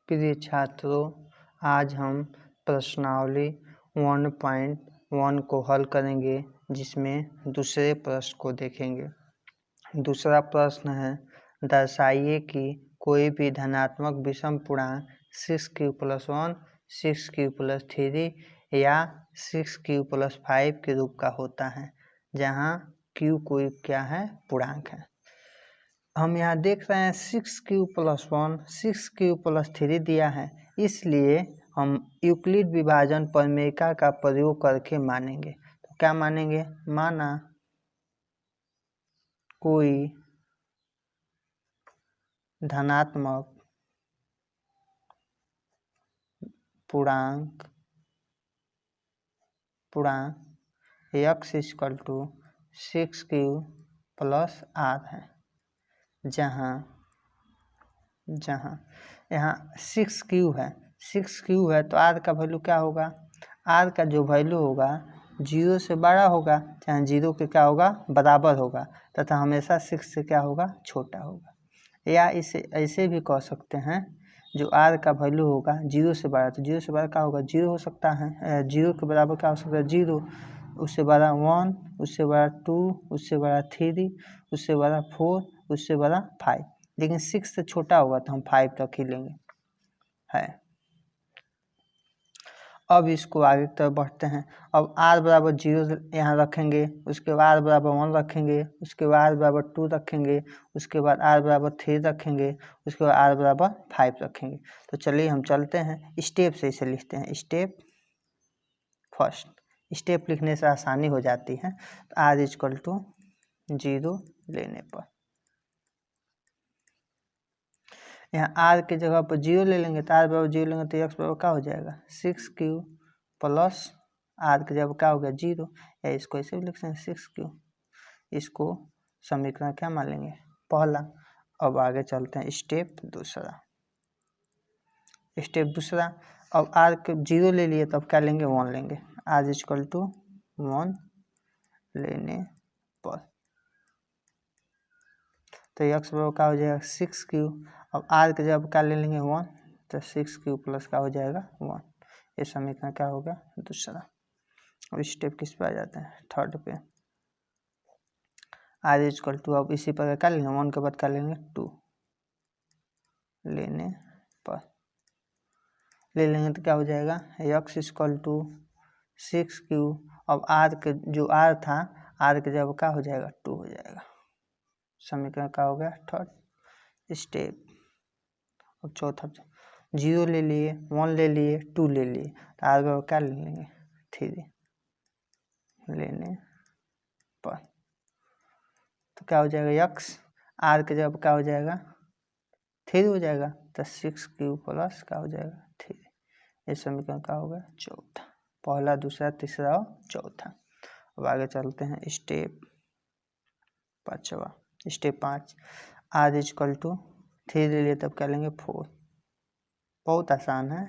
प्रिय छात्रों, आज हम प्रश्नावली 1.1 को हल करेंगे, जिसमें दूसरे प्रश्न को देखेंगे। दूसरा प्रश्न है, दर्शाइए कि कोई भी धनात्मक विषम पूर्णांक 6q+1, 6q+3 या 6q+5 के रूप का होता है, जहाँ q कोई क्या है, पूर्णांक है। हम यहाँ देख रहे हैं 6q+1, 6q+3 दिया है, इसलिए हम यूक्लिड विभाजन प्रमेयिका का प्रयोग करके मानेंगे। तो क्या मानेंगे? माना कोई धनात्मक पूर्णांक x = 6q+r है, जहाँ यहाँ 6q है, 6q है तो r का वैल्यू क्या होगा? r का जो वैल्यू होगा 0 से बड़ा होगा, जहाँ 0 के क्या होगा, बराबर होगा, तथा हमेशा 6 से क्या होगा, छोटा होगा। या इसे ऐसे भी कह सकते हैं, जो r का वैल्यू होगा 0 से बड़ा, तो 0 से बड़ा क्या होगा, 0 हो सकता है, 0 के बराबर क्या हो सकता है, 0, उससे बड़ा 1, उससे बड़ा 2, उससे बड़ा 3, उससे बड़ा 4, उससे बड़ा 5, लेकिन 6 से छोटा होगा तो हम 5 तक ही लेंगे है। अब इसको आगे की तरफ बढ़ते हैं। अब r बराबर 0 यहाँ रखेंगे, उसके बाद r बराबर 1 रखेंगे, उसके बाद r बराबर 2 रखेंगे, उसके बाद r बराबर 3 रखेंगे, उसके बाद r बराबर 5 रखेंगे। तो चलिए हम चलते हैं, स्टेप से इसे लिखते हैं। स्टेप फर्स्ट, स्टेप लिखने से आसानी हो जाती है। तो r = 0 लेने पर यहाँ r की जगह पर 0 ले लेंगे, तो r बराबर 0 लेंगे तो x बराबर क्या हो जाएगा, 6q प्लस r की जगह क्या हो गया, 0, या इसको ऐसे भी लिख सकते हैं 6q। इसको समीकरण क्या मान लेंगे, पहला। अब आगे चलते हैं स्टेप दूसरा। अब r के 0 ले लिए, तब क्या लेंगे, 1 लेंगे। r = 1 लेने पर तो x बराबर क्या हो जाएगा, 6q। अब r के जब क्या ले लेंगे, 1, तो 6q प्लस क्या हो जाएगा, 1। ये समीकरण क्या होगा, दूसरा। अब स्टेप किस पे आ जाते हैं, थर्ड पे। r = अब इसी पर क्या लेंगे, 1 के बाद क्या लेंगे, 2 लेने पर ले लेंगे तो क्या हो जाएगा, x = 6q। अब r के जो r था, r के जब क्या हो जाएगा, 2 हो जाएगा। समीकरण क्या हो गया, थर्ड स्टेप। अब चौथा, 0 ले लिए, 1 ले लिए, 2 ले लिए, तो r बराबर क्या ले लेंगे, 3 लेने पर तो क्या हो जाएगा, x r के जब क्या हो जाएगा, 3 हो जाएगा, तो 6q प्लस क्या हो जाएगा, 3। ये समीकरण क्या होगा, चौथा। पहला, दूसरा, तीसरा और चौथा। अब आगे चलते हैं स्टेप पाँचवा। स्टेप 5, r = 3 ले लिए, तब क्या लेंगे, 4। बहुत आसान है।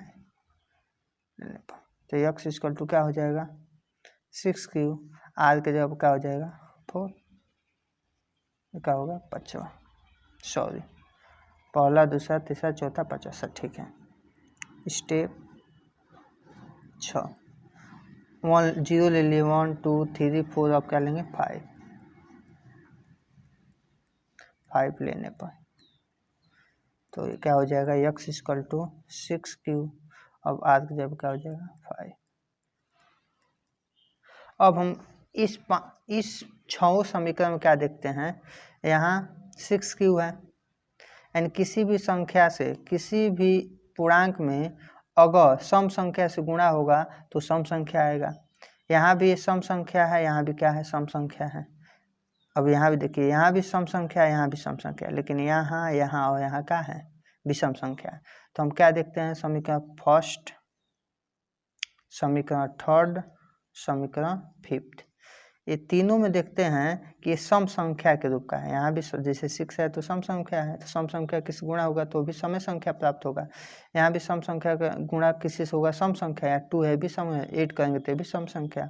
तो x = क्या हो जाएगा, 6q, r के जगह क्या हो जाएगा, 4, क्या होगा, पाँचवा। सॉरी, पहला, दूसरा, तीसरा, चौथा, पाँचवा, सब ठीक है। स्टेप 6, 0 ले लिए, 1, 2, 3, 4, अब क्या लेंगे, 5 लेने पर तो क्या हो जाएगा, x = 6q। अब r की जगह क्या हो जाएगा, 5। अब हम इस 6 समीकरण में क्या देखते हैं, यहाँ 6q है, यानी किसी भी संख्या से, किसी भी पूर्णांक में अगर सम संख्या से गुणा होगा तो सम संख्या आएगा। यहाँ भी सम संख्या है, यहाँ भी क्या है, सम संख्या है। अब यहाँ भी देखिए, यहाँ भी सम संख्या है, यहाँ भी सम संख्या है, लेकिन यहाँ और यहाँ क्या है, विषम संख्या है। तो हम क्या देखते हैं, समीकरण फर्स्ट, समीकरण थर्ड, समीकरण फिफ्थ, ये तीनों में देखते हैं कि ये सम संख्या के रूप का है। यहाँ भी जैसे 6 है तो सम संख्या है, तो सम संख्या किसी गुणा होगा तो भी समय संख्या प्राप्त होगा। यहाँ भी सम संख्या का गुणा किसी से होगा, सम संख्या है, 2 है भी सम है, 8 करेंगे तो भी सम संख्या।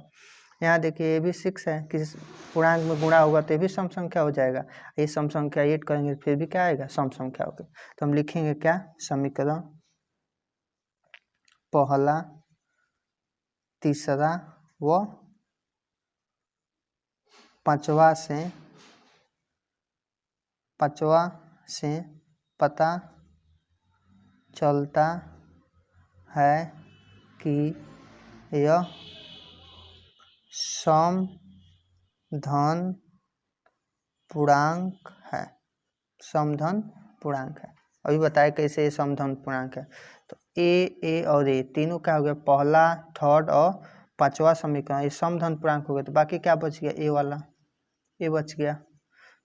यहाँ देखिए ये भी 6 है, किसी पूर्णांक में गुणा होगा तो भी सम संख्या हो जाएगा। ये सम संख्या 8 करेंगे फिर भी क्या आएगा, सम संख्या होगी। तो हम लिखेंगे क्या, समीकरण पहला, तीसरा व पांचवा से पता चलता है कि यह समधन पूर्णांक है। समधन पूर्णांक है। अभी बताए कैसे ये समधन पूर्णांक है। तो ए और ए तीनों क्या हो गया, पहला, थर्ड और पांचवा समीकरण ये समधन पूर्णांक हो गया। तो बाकी क्या बच गया, ए वाला, ए बच गया,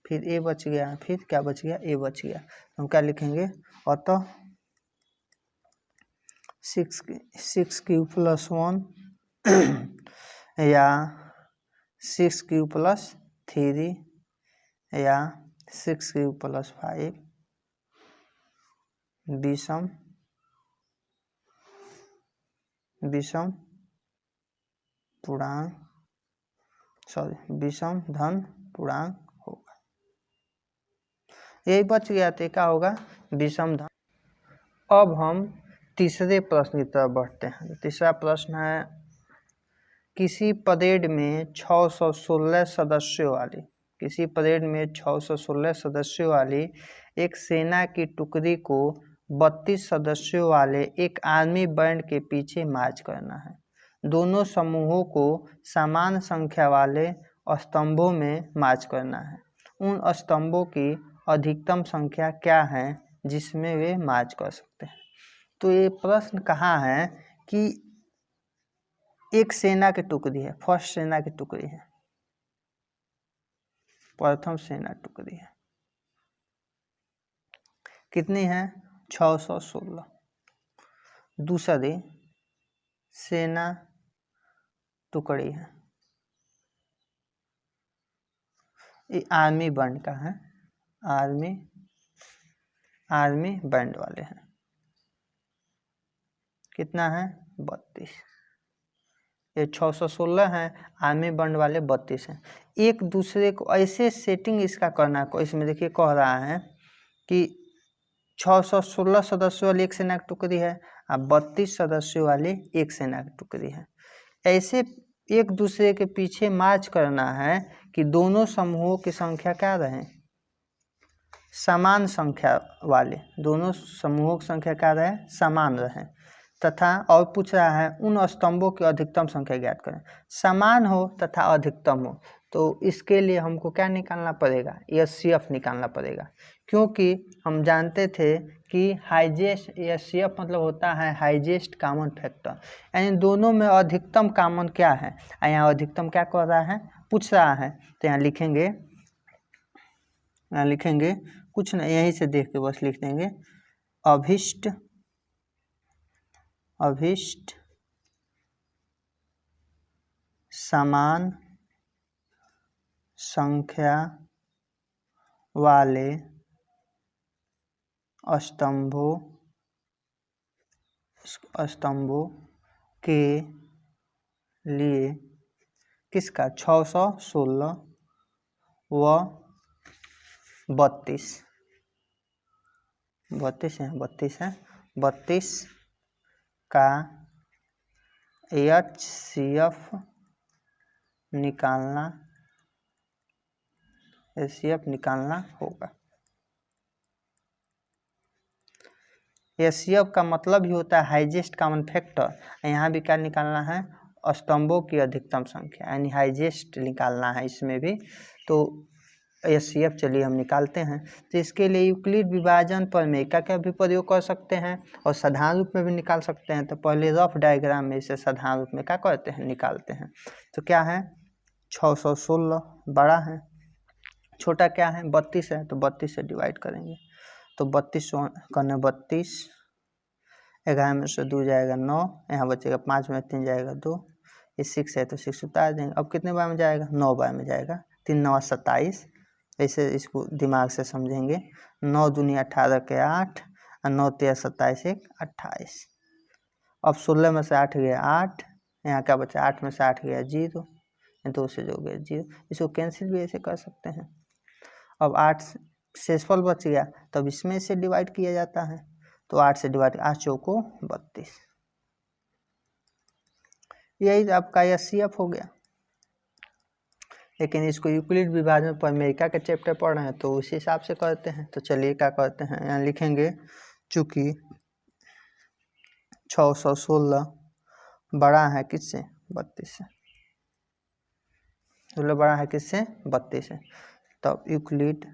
फिर ए बच गया, फिर क्या बच गया, ए बच गया। तो हम क्या लिखेंगे, अतः 6q+1 या 6q+3 या 6q+5 विषम धन पूर्णांक होगा। यही बच गया तो क्या होगा, विषम धन। अब हम तीसरे प्रश्न की तरफ बढ़ते हैं। तीसरा प्रश्न है, किसी परेड में 616 सदस्यों वाली एक सेना की टुकड़ी को 32 सदस्यों वाले एक आर्मी बैंड के पीछे मार्च करना है। दोनों समूहों को समान संख्या वाले स्तंभों में मार्च करना है। उन स्तंभों की अधिकतम संख्या क्या है जिसमें वे मार्च कर सकते हैं। तो ये प्रश्न कहाँ है कि एक सेना की टुकड़ी है, फर्स्ट सेना की टुकड़ी है, प्रथम सेना टुकड़ी है, कितनी है, 616। दूसरी सेना टुकड़ी है, ये आर्मी बैंड का है, आर्मी बैंड वाले हैं, कितना है, 32। ये 616 हैं, आर्मी बैंड वाले 32 हैं। एक दूसरे को ऐसे सेटिंग इसका करना है। इसमें देखिए कह रहा है कि 616 सदस्यों वाली एक सेना की टुकड़ी है और 32 सदस्यों वाली एक सेना की टुकड़ी है। ऐसे एक दूसरे के पीछे मार्च करना है कि दोनों समूहों की संख्या क्या रहे, समान संख्या वाले, दोनों समूहों की संख्या क्या रहे, समान रहे। तथा और पूछ रहा है उन स्तंभों की अधिकतम संख्या ज्ञात करें। समान हो तथा अधिकतम हो तो इसके लिए हमको क्या निकालना पड़ेगा, एचसीएफ निकालना पड़ेगा। क्योंकि हम जानते थे कि हाईजेस्ट, एचसीएफ मतलब होता है हाईजेस्ट कॉमन फैक्टर, यानी दोनों में अधिकतम कॉमन क्या है। यहाँ अधिकतम क्या कह रहा है, पूछ रहा है। तो यहाँ लिखेंगे कुछ नहीं, यहीं से देख के बस लिख देंगे, अभिष्ट समान संख्या वाले स्तंभों के लिए किसका, 616 व 32 का एचसीएफ निकालना होगा। एचसीएफ का मतलब ही होता है हाईजेस्ट कॉमन फैक्टर। यहाँ भी क्या निकालना है, स्तंभों की अधिकतम संख्या, यानी हाईजेस्ट निकालना है इसमें भी। तो एचसीएफ चलिए हम निकालते हैं। तो इसके लिए यूक्लिड विभाजन प्रमेय का भी प्रयोग कर सकते हैं और साधारण रूप में भी निकाल सकते हैं। तो पहले रफ डायग्राम में इसे साधारण रूप में क्या करते हैं, निकालते हैं। तो क्या है, 616 बड़ा है, छोटा क्या है, 32 है। तो 32 से डिवाइड करेंगे तो 32 करने 32, 11 में से 2 जाएगा 9, यहाँ बचेगा 5 में 3 जाएगा 2, ये 6 है तो 6 उतार देंगे। अब कितने बार में जाएगा, 9 बार में जाएगा, 3 9 27। ऐसे इसको दिमाग से समझेंगे, 9 दूनी 18 के 8 और 9 13 27 1 28। अब 16 में से 8 गया 8, यहाँ क्या बचा, 8 में से 8 गया 0, 2 से जो गया 0। इसको कैंसिल भी ऐसे कर सकते हैं। अब 8 शेषफल बच गया, तब इसमें से डिवाइड किया जाता है। तो 8 से डिवाइड, 8 चौको 32, यही आपका HCF हो गया। लेकिन इसको यूक्लिड विभाजन प्रमेयिका के चैप्टर पढ़ रहे हैं तो उसी हिसाब से करते हैं। तो चलिए क्या करते हैं, यहाँ लिखेंगे चूँकि 616 बड़ा है किससे, 32 से, 16 बड़ा है किससे, 32 से। तब यूक्लिड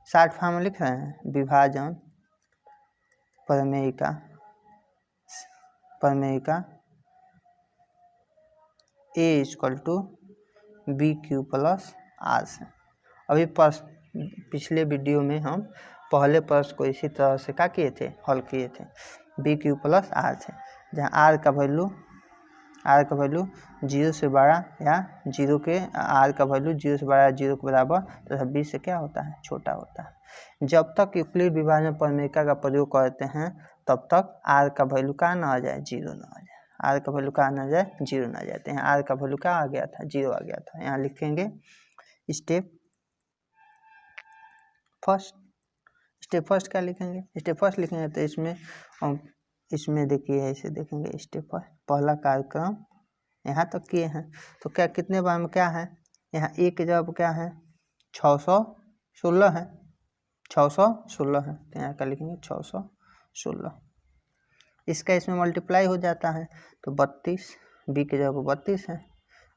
शॉर्ट फॉर्म में लिख रहे हैं, विभाजन प्रमेयिका A = BQ + R से। अभी पिछले वीडियो में हम पहले प्रश्न को इसी तरह से क्या किए थे, हल किए थे, BQ + R से, जहाँ R का वैल्यू 0 से बड़ा या 0 के R का वैल्यू 0 से बड़ा या 0 के बराबर तथा B से क्या होता है, छोटा होता है। जब तक यूक्लिड विभाजन प्रमेयिका का प्रयोग करते हैं तब तक R का वैल्यू क्या ना आ जाए, 0 ना आ जाए, R का वैल्यू क्या ना आ जाए, 0 ना आ जाते हैं। R का वैल्यू क्या आ गया था, 0 आ गया था। यहाँ लिखेंगे स्टेप फर्स्ट क्या लिखेंगे, स्टेप फर्स्ट लिखेंगे तो इसमें देखिए ऐसे देखेंगे, स्टेप फर्स्ट पहला कार्यक्रम यहाँ तक किए हैं। तो क्या कितने बार में क्या है, यहाँ A की जगह क्या है, 616 है, 616 है, तो यहाँ क्या लिखेंगे 616। इसका इसमें मल्टीप्लाई हो जाता है तो 32, B की जगह 32 है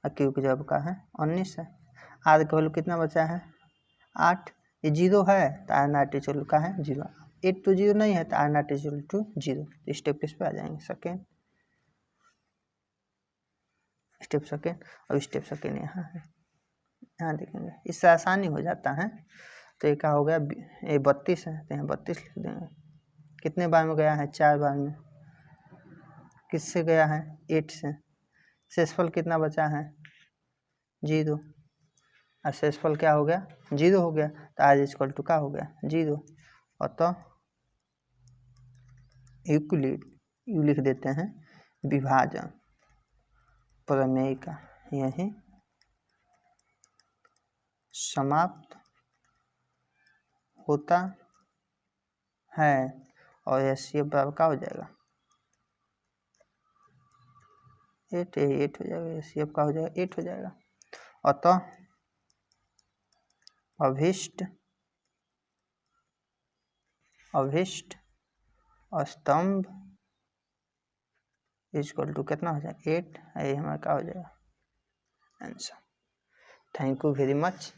और Q की जगह का है 19 है। R का वैल्यू कितना बचा है, 8, ये 0 है तो R नॉट इक्वल का है 0, 8 तो 0 नहीं है तो R नॉट इक्वल टू 0। तो स्टेप किस पे आ जाएंगे, सेकेंड, स्टेप सेकेंड। और स्टेप सेकेंड यहाँ है, यहाँ देखेंगे, इससे आसानी हो जाता है। तो ये क्या हो गया, ये 32 है तो यहाँ 32 लिख देंगे। कितने बार में गया है, 4 बार में। किससे गया है, 8 से। शेषफल कितना बचा है, 0, और शेषफल क्या हो गया, 0 हो गया। तो R = क्या हो गया, 0। अतः यूक्लिड, यू लिख देते हैं, विभाजन प्रमेयिका यही समाप्त होता है और HCF बराबर क्या हो जाएगा, 8 हो जाएगा, HCF का हो जाएगा 8 हो जाएगा। अतः अभिष्ट स्तंभ = कितना हो जाएगा, 8। ये हमारा क्या हो जाएगा, answer. Thank you very much.